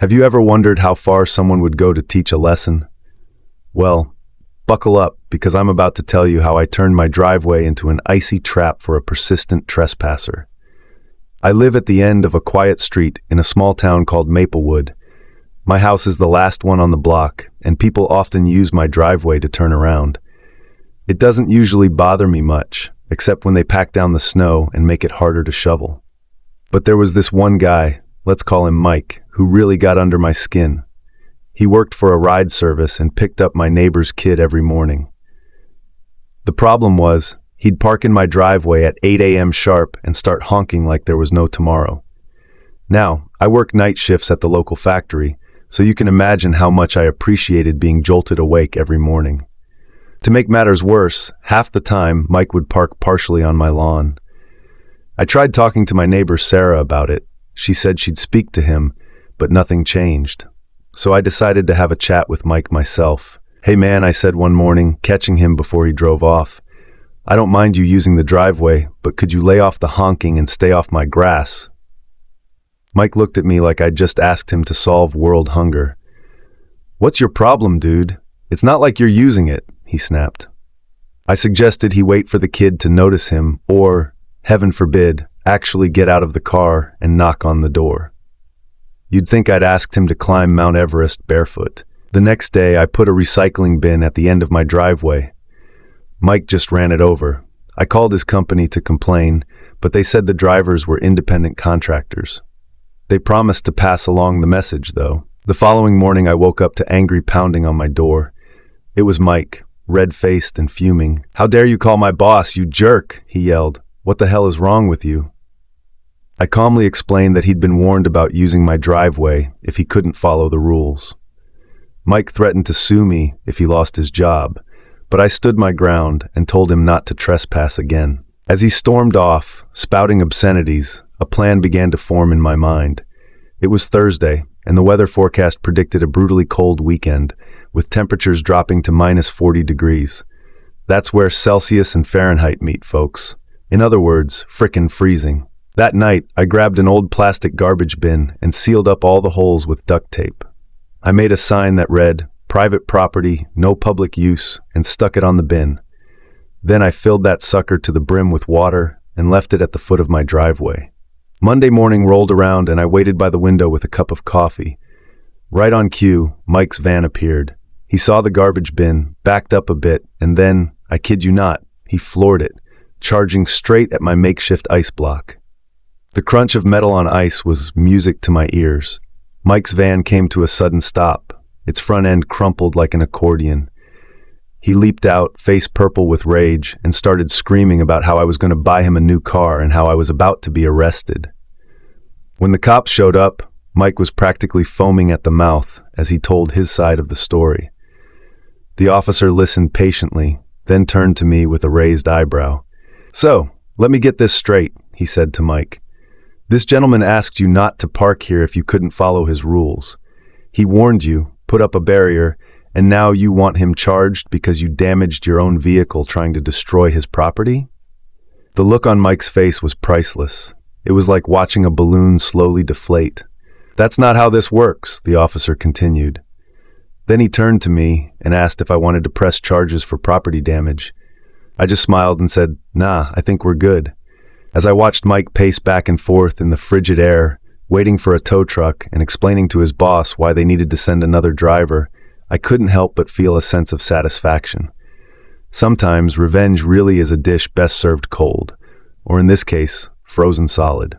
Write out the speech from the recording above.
Have you ever wondered how far someone would go to teach a lesson? Well, buckle up, because I'm about to tell you how I turned my driveway into an icy trap for a persistent trespasser. I live at the end of a quiet street in a small town called Maplewood. My house is the last one on the block, and people often use my driveway to turn around. It doesn't usually bother me much, except when they pack down the snow and make it harder to shovel. But there was this one guy, let's call him Mike, who really got under my skin. He worked for a ride service and picked up my neighbor's kid every morning. The problem was, he'd park in my driveway at 8 a.m. sharp and start honking like there was no tomorrow. Now, I work night shifts at the local factory, so you can imagine how much I appreciated being jolted awake every morning. To make matters worse, half the time, Mike would park partially on my lawn. I tried talking to my neighbor Sarah about it. She said she'd speak to him, but nothing changed. So I decided to have a chat with Mike myself. "Hey man," I said one morning, catching him before he drove off. "I don't mind you using the driveway, but could you lay off the honking and stay off my grass?" Mike looked at me like I'd just asked him to solve world hunger. "What's your problem, dude? It's not like you're using it," he snapped. I suggested he wait for the kid to notice him or, heaven forbid, actually get out of the car and knock on the door. You'd think I'd asked him to climb Mount Everest barefoot. The next day, I put a recycling bin at the end of my driveway. Mike just ran it over. I called his company to complain, but they said the drivers were independent contractors. They promised to pass along the message, though. The following morning, I woke up to angry pounding on my door. It was Mike, red-faced and fuming. "How dare you call my boss, you jerk!" he yelled. "What the hell is wrong with you?" I calmly explained that he'd been warned about using my driveway if he couldn't follow the rules. Mike threatened to sue me if he lost his job, but I stood my ground and told him not to trespass again. As he stormed off, spouting obscenities, a plan began to form in my mind. It was Thursday, and the weather forecast predicted a brutally cold weekend, with temperatures dropping to -40 degrees. That's where Celsius and Fahrenheit meet, folks. In other words, frickin' freezing. That night, I grabbed an old plastic garbage bin and sealed up all the holes with duct tape. I made a sign that read, "Private property, no public use," and stuck it on the bin. Then I filled that sucker to the brim with water and left it at the foot of my driveway. Monday morning rolled around and I waited by the window with a cup of coffee. Right on cue, Mike's van appeared. He saw the garbage bin, backed up a bit, and then, I kid you not, he floored it, charging straight at my makeshift ice block. The crunch of metal on ice was music to my ears. Mike's van came to a sudden stop, its front end crumpled like an accordion. He leaped out, face purple with rage, and started screaming about how I was going to buy him a new car and how I was about to be arrested. When the cops showed up, Mike was practically foaming at the mouth as he told his side of the story. The officer listened patiently, then turned to me with a raised eyebrow. "So, let me get this straight," he said to Mike. "This gentleman asked you not to park here if you couldn't follow his rules. He warned you, put up a barrier, and now you want him charged because you damaged your own vehicle trying to destroy his property?" The look on Mike's face was priceless. It was like watching a balloon slowly deflate. "That's not how this works," the officer continued. Then he turned to me and asked if I wanted to press charges for property damage. I just smiled and said, "Nah, I think we're good." As I watched Mike pace back and forth in the frigid air, waiting for a tow truck and explaining to his boss why they needed to send another driver, I couldn't help but feel a sense of satisfaction. Sometimes revenge really is a dish best served cold, or in this case, frozen solid.